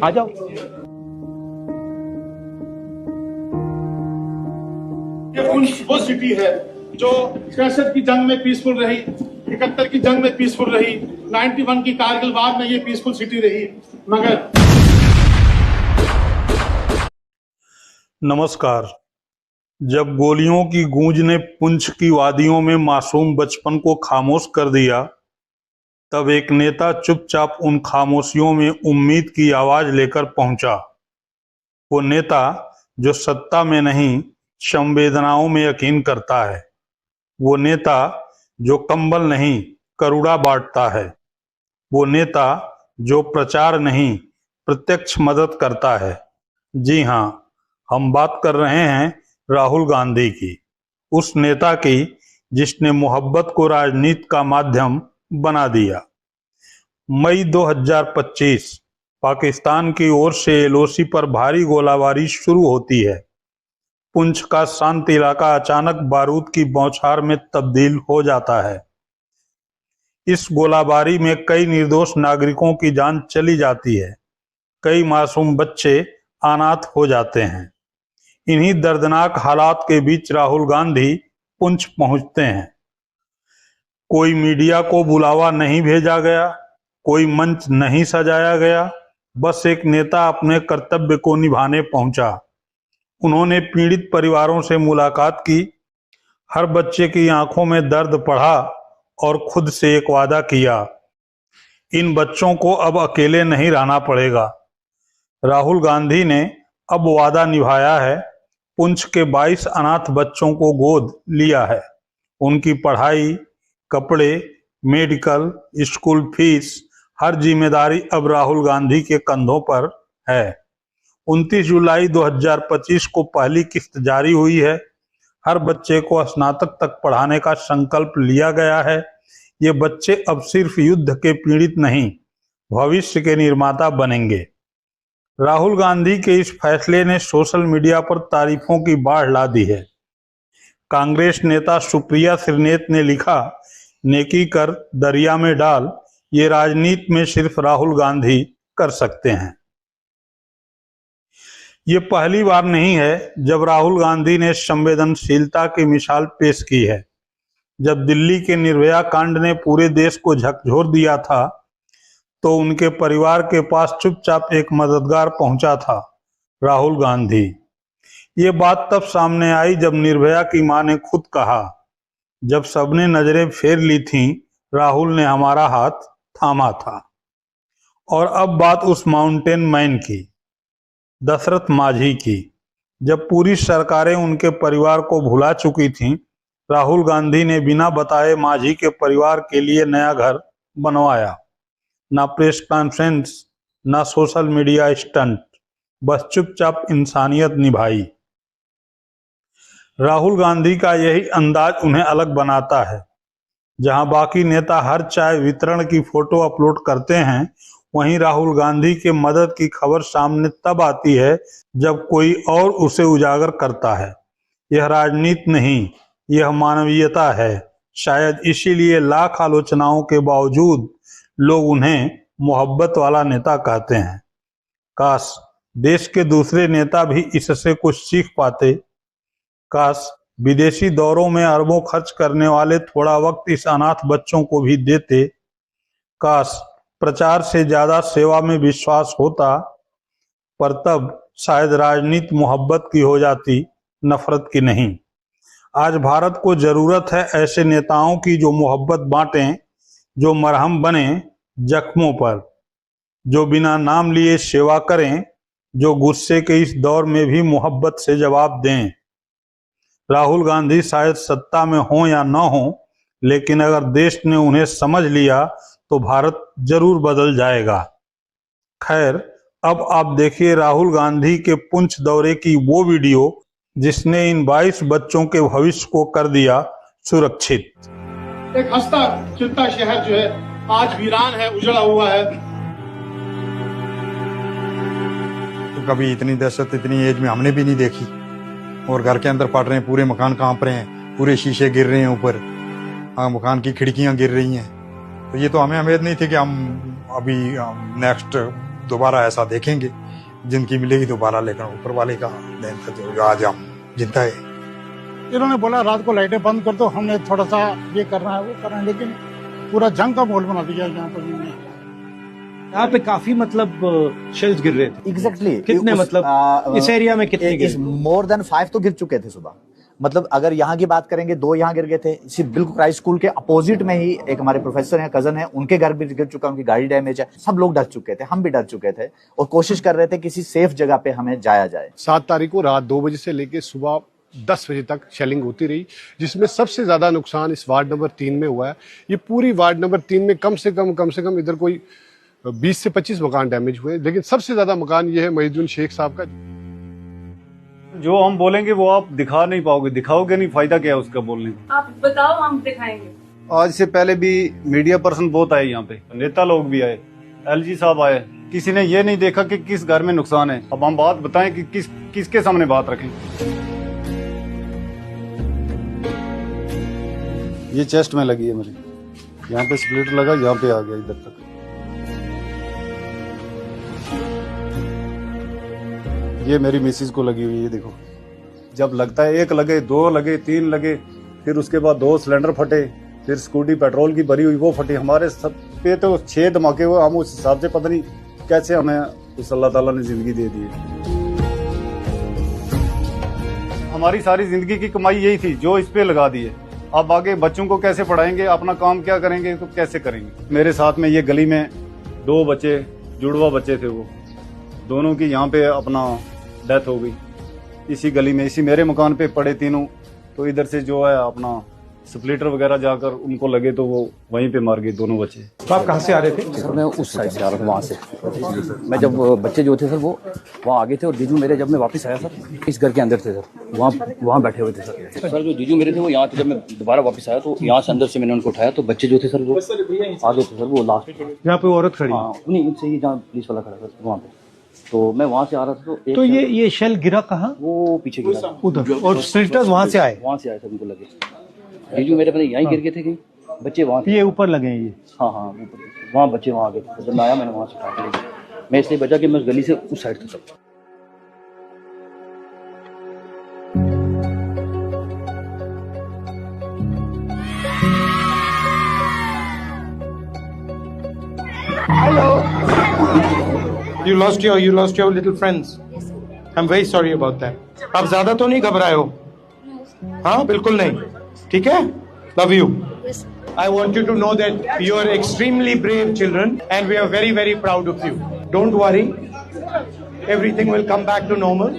आ जाओ। ये वो सिटी है जो 66 की जंग में पीसफुल रही, 71 की जंग में पीसफुल रही, 91 की कारगिल वार में ये पीसफुल सिटी रही। मगर नमस्कार। जब गोलियों की गूंज ने पुंछ की वादियों में मासूम बचपन को खामोश कर दिया, तब एक नेता चुपचाप उन खामोशियों में उम्मीद की आवाज लेकर पहुंचा। वो नेता जो सत्ता में नहीं, संवेदनाओं में यकीन करता है। वो नेता जो कंबल नहीं, करुणा बांटता है। वो नेता जो प्रचार नहीं, प्रत्यक्ष मदद करता है। जी हाँ, हम बात कर रहे हैं राहुल गांधी की, उस नेता की जिसने मोहब्बत को राजनीति का माध्यम बना दिया। मई 2025 पाकिस्तान की ओर से एलओसी पर भारी गोलाबारी शुरू होती है। पुंछ का शांत इलाका अचानक बारूद की बौछार में तब्दील हो जाता है। इस गोलाबारी में कई निर्दोष नागरिकों की जान चली जाती है। कई मासूम बच्चे अनाथ हो जाते हैं। इन्हीं दर्दनाक हालात के बीच राहुल गांधी पुंछ पहुंचते हैं। कोई मीडिया को बुलावा नहीं भेजा गया, कोई मंच नहीं सजाया गया, बस एक नेता अपने कर्तव्य को निभाने पहुंचा। उन्होंने पीड़ित परिवारों से मुलाकात की, हर बच्चे की आंखों में दर्द पढ़ा और खुद से एक वादा किया, इन बच्चों को अब अकेले नहीं रहना पड़ेगा। राहुल गांधी ने अब वादा निभाया है। पुंछ के 22 अनाथ बच्चों को गोद लिया है। उनकी पढ़ाई, कपड़े, मेडिकल, स्कूल फीस, हर जिम्मेदारी अब राहुल गांधी के कंधों पर है। 29 जुलाई 2025 को पहली किस्त जारी हुई है। हर बच्चे को स्नातक तक पढ़ाने का संकल्प लिया गया है। ये बच्चे अब सिर्फ युद्ध के पीड़ित नहीं, भविष्य के निर्माता बनेंगे। राहुल गांधी के इस फैसले ने सोशल मीडिया पर तारीफों की बाढ़ ला दी है। कांग्रेस नेता सुप्रिया श्रीनेत ने लिखा, नेकी कर दरिया में डाल, ये राजनीति में सिर्फ राहुल गांधी कर सकते हैं। ये पहली बार नहीं है जब राहुल गांधी ने संवेदनशीलता की मिसाल पेश की है। जब दिल्ली के निर्भया कांड ने पूरे देश को झकझोर दिया था, तो उनके परिवार के पास चुपचाप एक मददगार पहुंचा था, राहुल गांधी। ये बात तब सामने आई जब निर्भया की मां ने खुद कहा, जब सबने नजरें फेर ली थीं, राहुल ने हमारा हाथ थामा था। और अब बात उस माउंटेन मैन की, दशरथ माझी की। जब पूरी सरकारें उनके परिवार को भुला चुकी थीं, राहुल गांधी ने बिना बताए माझी के परिवार के लिए नया घर बनवाया। ना प्रेस कॉन्फ्रेंस, ना सोशल मीडिया स्टंट, बस चुपचाप इंसानियत निभाई। राहुल गांधी का यही अंदाज उन्हें अलग बनाता है। जहां बाकी नेता हर चाय वितरण की फोटो अपलोड करते हैं, वहीं राहुल गांधी के मदद की खबर सामने तब आती है जब कोई और उसे उजागर करता है। यह राजनीति नहीं, यह मानवीयता है। शायद इसीलिए लाख आलोचनाओं के बावजूद लोग उन्हें मोहब्बत वाला नेता कहते हैं। काश देश के दूसरे नेता भी इससे कुछ सीख पाते। काश विदेशी दौरों में अरबों खर्च करने वाले थोड़ा वक्त इस अनाथ बच्चों को भी देते। काश प्रचार से ज्यादा सेवा में विश्वास होता, पर तब शायद राजनीति मोहब्बत की हो जाती, नफरत की नहीं। आज भारत को जरूरत है ऐसे नेताओं की जो मोहब्बत बांटें, जो मरहम बने जख्मों पर, जो बिना नाम लिए सेवा करें, जो गुस्से के इस दौर में भी मोहब्बत से जवाब दें। राहुल गांधी शायद सत्ता में हो या न हो, लेकिन अगर देश ने उन्हें समझ लिया तो भारत जरूर बदल जाएगा। खैर, अब आप देखिए राहुल गांधी के पुंछ दौरे की वो वीडियो जिसने इन 22 बच्चों के भविष्य को कर दिया सुरक्षित। एक हंसता खिलता शहर जो है आज वीरान है, उजड़ा हुआ है। तो कभी इतनी दहशत इतनी एज में हमने भी नहीं देखी। और घर के अंदर पड़ रहे हैं, पूरे मकान कांप रहे हैं, पूरे शीशे गिर रहे हैं ऊपर, मकान की खिड़कियां गिर रही हैं। तो ये तो हमें उम्मीद नहीं थी कि हम अभी नेक्स्ट दोबारा ऐसा देखेंगे, जिंदगी मिलेगी दोबारा, लेकिन ऊपर वाले का देन था जो आज हम जिंदा है। इन्होंने बोला रात को लाइटें बंद कर दो, हमने थोड़ा सा ये करना है वो करना है, लेकिन पूरा जंग का माहौल बना दिया यहाँ पर इन्होंने। यहाँ पे काफी मतलब शेल्स गिर रहे थे। एग्जैक्टली कितने मतलब इस एरिया में कितने गिरे? मोर देन 5 तो गिर चुके थे सुबह। मतलब अगर यहाँ की बात करेंगे 2 यहाँ गिर गए थे। इसी बिल्कुल क्राइस्ट स्कूल के अपोजिट में ही एक हमारे प्रोफेसर हैं, कजन है, उनके घर भी गिर चुका, उनकी गाड़ी डैमेज है। सब लोग डर चुके थे, हम भी डर चुके थे और कोशिश कर रहे थे किसी सेफ जगह पे हमें जाया जाए। 7 तारीख को रात 2 बजे से लेकर सुबह 10 बजे तक शेलिंग होती रही, जिसमें सबसे ज्यादा नुकसान इस वार्ड नंबर 3 में हुआ है। ये पूरी वार्ड नंबर 3 में कम से कम इधर कोई 20 से 25 मकान डैमेज हुए, लेकिन सबसे ज्यादा मकान ये है महीदुद्दीन शेख साहब का। जो हम बोलेंगे वो आप दिखा नहीं पाओगे, दिखाओगे नहीं, फायदा क्या है उसका बोलने का? आप बताओ, हम दिखाएंगे। आज से पहले भी मीडिया पर्सन बहुत आए यहाँ पे, नेता लोग भी आए, एलजी साहब आए, किसी ने ये नहीं देखा कि किस घर में नुकसान है। अब हम बात बताएं कि किसके सामने बात रखें। ये चेस्ट में लगी है मेरी, यहाँ पे स्प्लिटर लगा, यहाँ पे आ गया इधर तक। ये मेरी मिसिस को लगी हुई है, देखो। जब लगता है 1 लगे, 2 लगे, 3 लगे, फिर उसके बाद 2 सिलेंडर फटे, फिर स्कूटी पेट्रोल की भरी हुई वो फटी। हमारे सब पे तो 6 धमाके हुए। हम उस हिसाब से पता नहीं कैसे हमें उस अल्लाह ताला ने जिंदगी दे दी है। हमारी सारी जिंदगी की कमाई यही थी जो इस पे लगा दी है। अब आगे बच्चों को कैसे पढ़ाएंगे, अपना काम क्या करेंगे, तो कैसे करेंगे। मेरे साथ में ये गली में 2 बच्चे, जुड़वा बच्चे थे, वो दोनों की यहाँ पे अपना डेथ हो गई। इसी गली में, इसी मेरे मकान पे पड़े तीनों। तो इधर से जो है अपना स्प्लिटर वगैरह जाकर उनको लगे तो वो वहीं पे मार गए दोनों बच्चे। तो आप कहाँ से आ रहे थे? सर मैं उस साइड से आ रहा था, वहाँ से। मैं जब बच्चे जो थे सर वो वहाँ आगे थे और जीजू मेरे जब मैं वापस आया सर इस घर के अंदर थे सर, वहाँ बैठे हुए थे सर। जो जीजू मेरे थे वो यहाँ थे। जब मैं दोबारा वापस आया तो यहाँ से अंदर से मैंने उनको उठाया तो बच्चे जो थे सर वो आगे थे सर, वो लास्ट। यहाँ पे औरत खड़ी? हाँ, नहीं इनसे ही जहाँ पुलिस वाला खड़ा था वहाँ पे। तो मैं वहाँ से आ रहा था तो ये शेल गिरा कहाँ? वो पीछे गिरा उधर, और स्प्लिटर्स वहाँ से आए? वहाँ से आए सर, उनको लगे। जीजू मेरे पता यहीं गिर गए थे, कहीं बच्चे वहाँ थे। ये ऊपर लगे हैं ये? हाँ हाँ, वहाँ बच्चे वहाँ आगे थे। जब मैं आया मैंने वहाँ से उठा के ले गया। मैं इसलिए बचा कि मैं उस गली से उस साइड था। Hello. You lost your little friends. I'm very sorry about that. आप ज्यादा तो नहीं घबराए हो? हाँ बिल्कुल नहीं, ठीक है? Love you. I want you to know that you are extremely brave children and we are very very proud of you. Don't worry. Everything will come back to normal.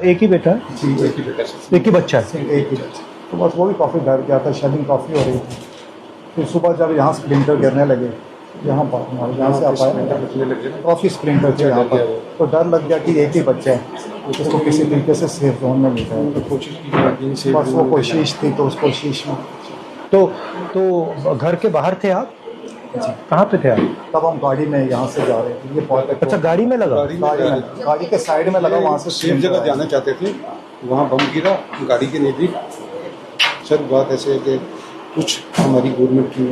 एक ही बेटा? जी एक ही बेटा, एक ही बच्चा है? एक ही बच्चा। तो बस वो भी काफ़ी डर गया था, शेलिंग काफ़ी हो रही थी। फिर सुबह जब यहाँ स्प्लिंटर गिरने लगे, यहाँ से आप आए, काफ़ी स्प्लिंटर थे यहाँ पर, तो डर लग गया कि एक ही बच्चा है, उसको किसी तरीके से सेफ जोन में मिल जाए। तो कोशिश की, बस वो कोशिश थी, तो उस कोशिश में तो घर के बाहर थे आप? जी। कहाँ पे थे आप? तब हम गाड़ी में यहाँ से जा रहे थे। ये बहुत अच्छा, गाड़ी में लगा? गाड़ी के साइड में लगा, वहाँ से सेफ जगह जाना चाहते थे, वहाँ बम गिरा गाड़ी के नज़दीक। सर बात ऐसे है कि कुछ हमारी गवर्नमेंट की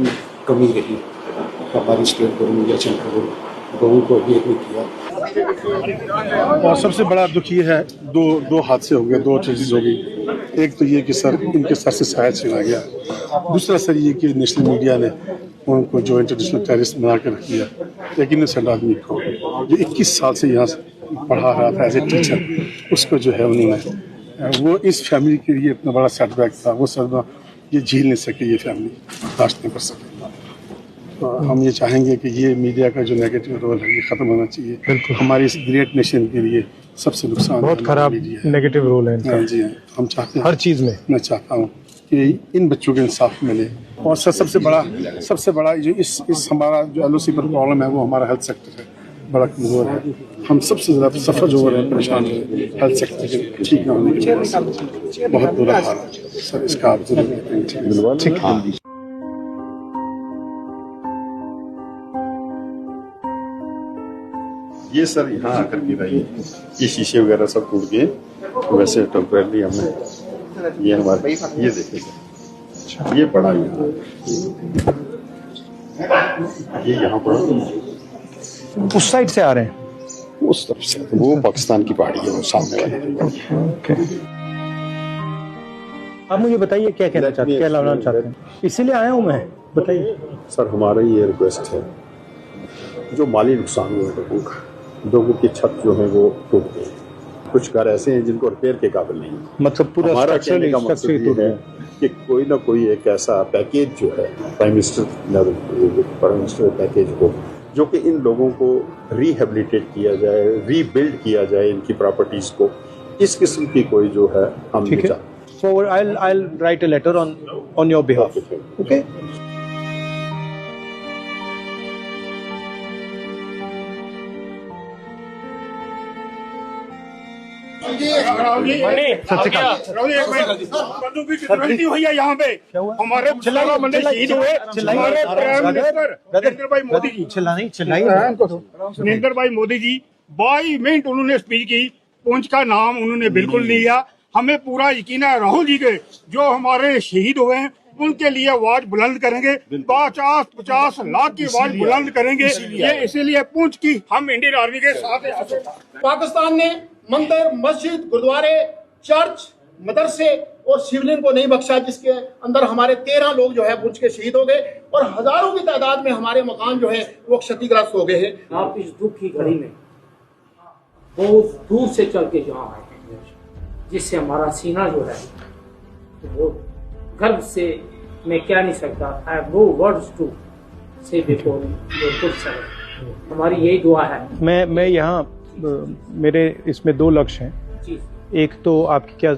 कमी रही, हमारी स्टेट गवर्नमेंट या सेंट्रल गवर्नमेंट गवर्नमेंट को भी एक किया। और सबसे बड़ा दुख ये है, दो हादसे हो गए, 2 चीज़ हो गई। एक तो ये कि सर इनके सर से शायद चला गया, दूसरा सर ये कि नेशनल मीडिया ने उनको जो इंटरनेशनल टेररिस्ट बना कर रख दिया। एक इनोसेंट आदमी को जो 21 साल से यहाँ पढ़ा रहा था एज ए टीचर, उसको जो है उन्होंने, वो इस फैमिली के लिए इतना बड़ा सेटबैक था। वो सदमा ये झेल नहीं सके, ये फैमिली बर्दाश्त नहीं कर सके। तो हम ये चाहेंगे कि ये मीडिया का जो नेगेटिव रोल है ये ख़त्म होना चाहिए। बिल्कुल, हमारी इस ग्रेट नेशन के लिए सबसे नुकसान बहुत खराब नेगेटिव रोल है। हाँ जी, हम चाहते हैं हर चीज़ में। मैं चाहता हूँ कि इन बच्चों को इंसाफ मिले। और सबसे बड़ा जो इस हमारा जो LOC पर प्रॉब्लम है, वो हमारा हेल्थ सेक्टर है, बड़ा कमज़ोर है। हम सबसे ज़्यादा सफ़र जो हो रहे हैं, परेशान हो रहे हैं हेल्थ सेक्टर के ठीक ना होने की वजह से। बहुत बुरा हाल है सर, इसका आप जरूर ठीक है। ये सर यहाँ आकर गिरा, ये शीशे वगैरह सब टूट गए। वैसे टेम्परेरी हमने ये हमारे ये देखे सर, ये पड़ा यहाँ, ये यहाँ पड़ा, उस साइड से आ रहे हैं? उस तरफ से। वो पाकिस्तान की पहाड़ी है, वो सामने वाली। आप मुझे बताइए क्या कहना चाहते हैं, क्या लाना चाहते हैं? इसीलिए आया हूँ मैं, बताइए। सर हमारा ये रिक्वेस्ट है, जो माली नुकसान हुआ है लोगों की छत जो है वो टूट गई, कुछ घर ऐसे हैं जिनको रिपेयर के काबिल नहीं है। मतलब पूरा हमारा कहने का मकसद ये है कि कोई ना कोई एक ऐसा पैकेज जो है प्राइम मिनिस्टर पैकेज हो, जो कि इन लोगों को रिहेबिलिटेट किया जाए, रीबिल्ड किया जाए इनकी प्रॉपर्टीज को। इस किस्म की कोई जो है हम ठीक है। So I'll write a letter on your behalf. Okay. हुई है यहाँ पे, हमारे बंदे शहीद हुए, हमारे प्राइम मिनिस्टर नरेंद्र भाई मोदी जी, नरेंद्र भाई मोदी जी 22 मिनट उन्होंने स्पीच की, पुंछ का नाम उन्होंने बिल्कुल नहीं लिया। हमें पूरा यकीन है राहुल जी के जो हमारे शहीद हुए हैं उनके लिए आवाज बुलंद करेंगे, 50 लाख की आवाज बुलंद करेंगे। ये इसीलिए पुंछ की हम इंडियन आर्मी के साथ हैं। पाकिस्तान ने मंदिर, मस्जिद, गुरुद्वारे, चर्च, मदरसे और शिवलिंग को नहीं बख्शा, जिसके अंदर हमारे 13 लोग जो है पुंछ के शहीद हो गए और हजारों की तादाद में हमारे मकान जो है वो क्षतिग्रस्त हो गए हैं। आप इस दुख की घड़ी में बहुत दूर से चल के यहाँ आए हैं, जिससे हमारा सीना जो है वो गर्व से मैं क्या नहीं सकता। I have no words to say before your good service। हमारी यही दुआ है। मैं यहाँ मेरे इसमें 2 लक्ष्य हैं। जी। एक तो आपकी क्या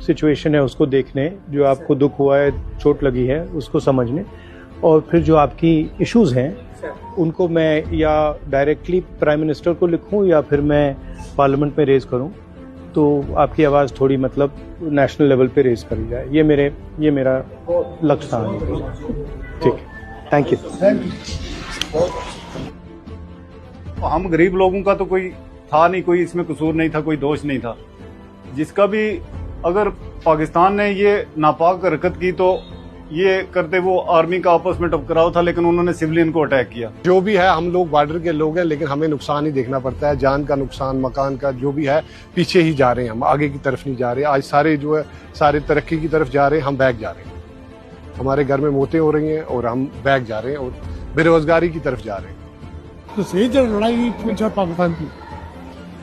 सिचुएशन है उसको देखने, जो आपको दुख हुआ है, चोट लगी है, उसको समझने, और फिर जो आपकी इश्यूज हैं उनको मैं या डायरेक्टली प्राइम मिनिस्टर को लिखूं या फिर मैं पार्लियामेंट में रेज करूं, तो आपकी आवाज़ थोड़ी मतलब नेशनल लेवल पे रेज करी जाए। ये मेरा लक्ष्य था। ठीक है, थैंक यू। हम गरीब लोगों का तो कोई था नहीं, कोई इसमें कसूर नहीं था, कोई दोष नहीं था। जिसका भी अगर पाकिस्तान ने ये नापाक हरकत की तो ये करते वो आर्मी का आपस में टकराव था, लेकिन उन्होंने सिविलियन को अटैक किया। जो भी है, हम लोग बॉर्डर के लोग हैं, लेकिन हमें नुकसान ही देखना पड़ता है, जान का नुकसान, मकान का, जो भी है पीछे ही जा रहे हैं, हम आगे की तरफ नहीं जा रहे। आज सारे जो है सारे तरक्की की तरफ जा रहे हैं, हम बैक जा रहे हैं। हमारे घर में मौतें हो रही हैं और हम बैक जा रहे हैं और बेरोजगारी की तरफ जा रहे हैं। तो सही जो लड़ाई पाकिस्तान की,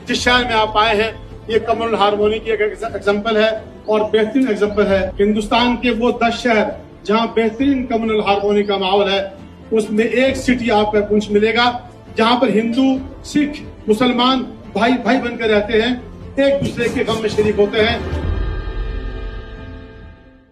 जिस शहर में आप आए हैं, ये कम्युनल हार्मोनी की एक एग्जाम्पल है और बेहतरीन एग्जाम्पल है। हिंदुस्तान के वो 10 शहर जहाँ बेहतरीन कम्युनल हार्मोनी का माहौल है, उसमें एक सिटी आपको पुंछ मिलेगा, जहाँ पर हिंदू, सिख, मुसलमान भाई भाई बनकर रहते हैं, एक दूसरे के गम में शरीक होते हैं।